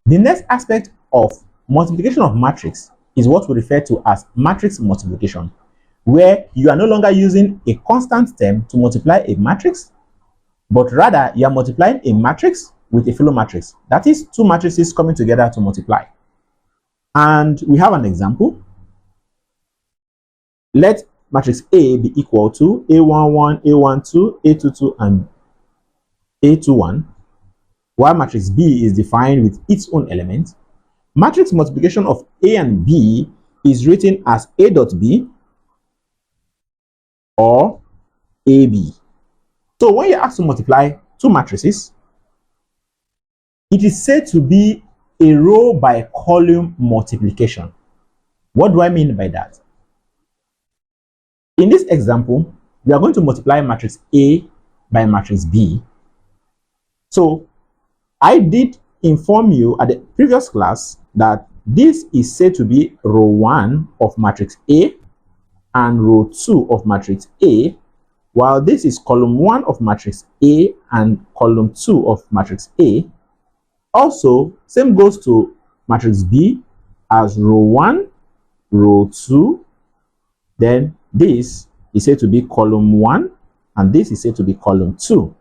The next aspect of multiplication of matrix is what we refer to as matrix multiplication, where you are no longer using a constant term to multiply a matrix, but rather you are multiplying a matrix with a fellow matrix. That is, two matrices coming together to multiply. And we have an example. Let matrix A be equal to A11, A12, A22, and A21, while matrix B is defined with its own element. Matrix multiplication of A and B is written as A dot B or AB. So when you're asked to multiply two matrices, it is said to be a row by column multiplication. What do I mean by that? In this example, we are going to multiply matrix A by matrix B. So I did inform you at the previous class that this is said to be row 1 of matrix A and row 2 of matrix A, while this is column 1 of matrix A and column 2 of matrix A. Also, same goes to matrix B as row 1, row 2, then this is said to be column 1 and this is said to be column 2.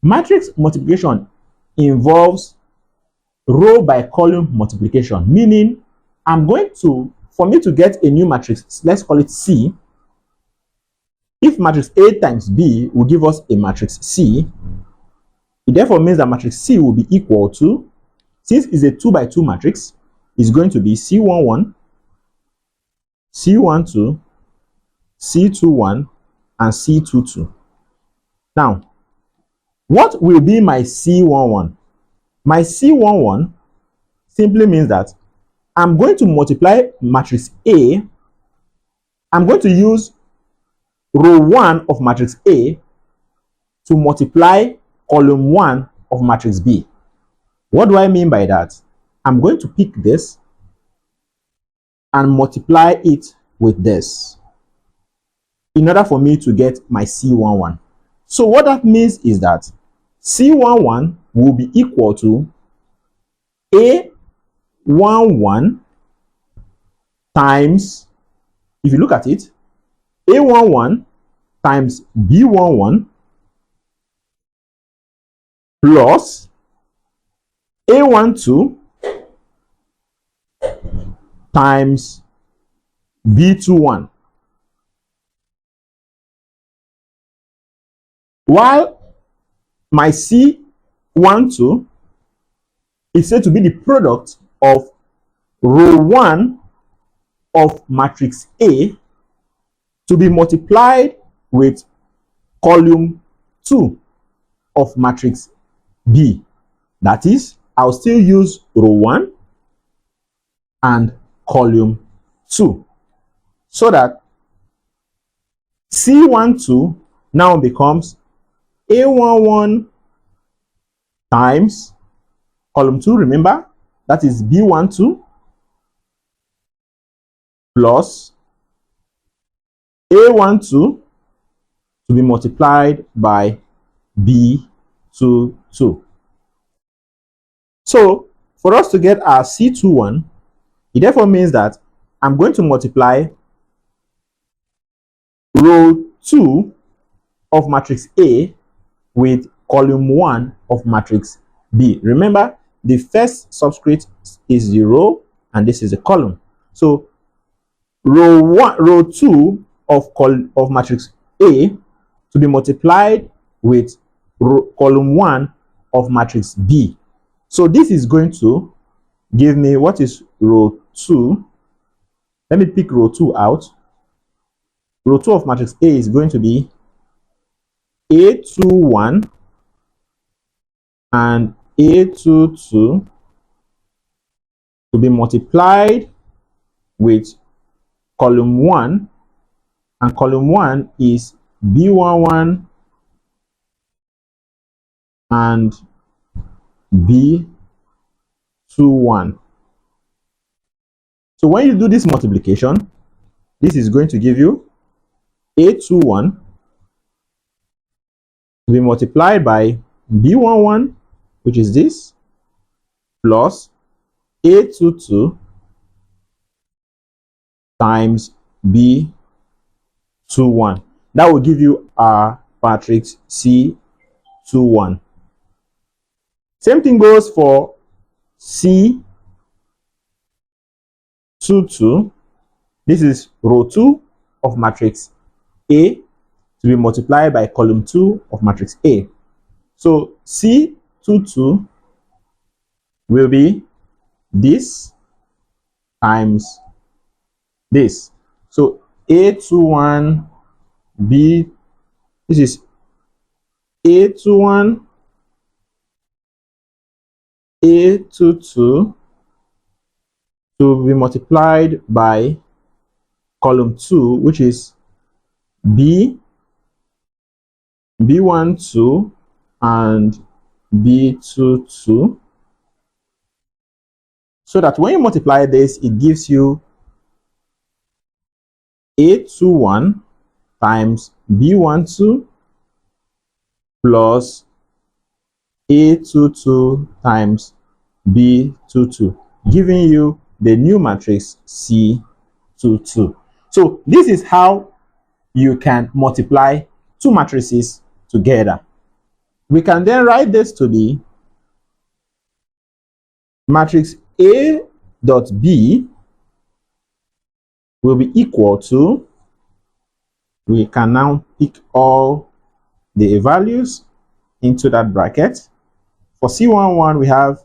Matrix multiplication involves row by column multiplication, meaning for me to get a new matrix, let's call it C. If matrix A times B will give us a matrix C, it therefore means that matrix C will be equal to, since it's a 2 by 2 matrix, is going to be C11, C12, C21, and C22. Now, what will be my C11? My C11 simply means that I'm going to multiply matrix A. I'm going to use row 1 of matrix A to multiply column 1 of matrix B. What do I mean by that? I'm going to pick this and multiply it with this in order for me to get my C11. So what that means is that C11 will be equal to A11 times, if you look at it, A11 times B11 plus A12 times B21. While my C12 is said to be the product of row 1 of matrix A to be multiplied with column 2 of matrix B. That is, I'll still use row 1 and column 2, so that C12 now becomes A11 times column 2, remember, that is B12 plus A12 to be multiplied by B22. So for us to get our C21, it therefore means that I'm going to multiply row 2 of matrix A with column 1 of matrix B. Remember, the first subscript is the row and this is a column. So row 2 of matrix A to be multiplied with column 1 of matrix B. So this is going to give me what is row 2. Let me pick row 2 out. Row 2 of matrix A is going to be A21 and A22 to be multiplied with column 1, and column 1 is B11 and B21. So when you do this multiplication, this is going to give you A21 to be multiplied by B11, which is this, plus A22 times B21. That will give you our matrix C21. Same thing goes for C22. This is row 2 of matrix A to be multiplied by column 2 of matrix A. So C22 will be this times this. So A21 B, this is A21 A22 to be multiplied by column 2, which is B12 and B22, so that when you multiply this, it gives you A21 times B12 plus A22 times B22, giving you the new matrix C22. So this is how you can multiply two matrices together. We can then write this to be matrix A dot B will be equal to, we can now pick all the values into that bracket. For C11, we have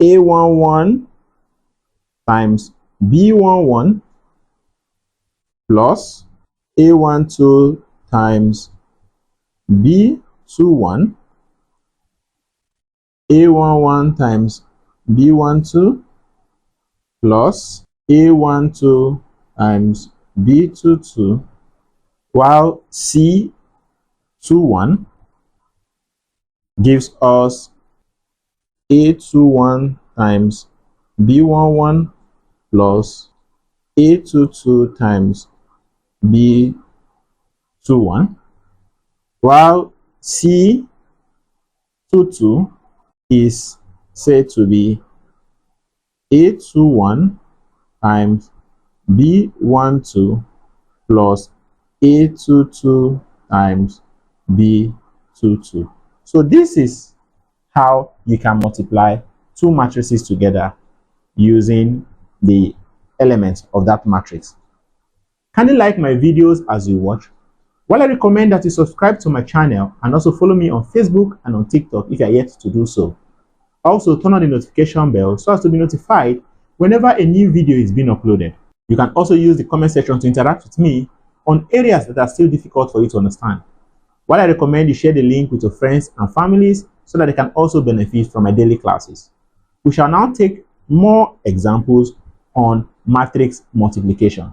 A11 times B11 plus A12 times B21, A11 times B12 plus A12 times B22, while C21 gives us A21 times B11 plus A22 times B21, while C22 is said to be A21 times B12 plus A22 times B22. So this is how you can multiply two matrices together using the elements of that matrix. Kindly like my videos as you watch, while I recommend that you subscribe to my channel and also follow me on Facebook and on TikTok if you are yet to do so. Also turn on the notification bell so as to be notified whenever a new video is being uploaded. You can also use the comment section to interact with me on areas that are still difficult for you to understand. While I recommend you share the link with your friends and families so that they can also benefit from my daily classes. We shall now take more examples on matrix multiplication.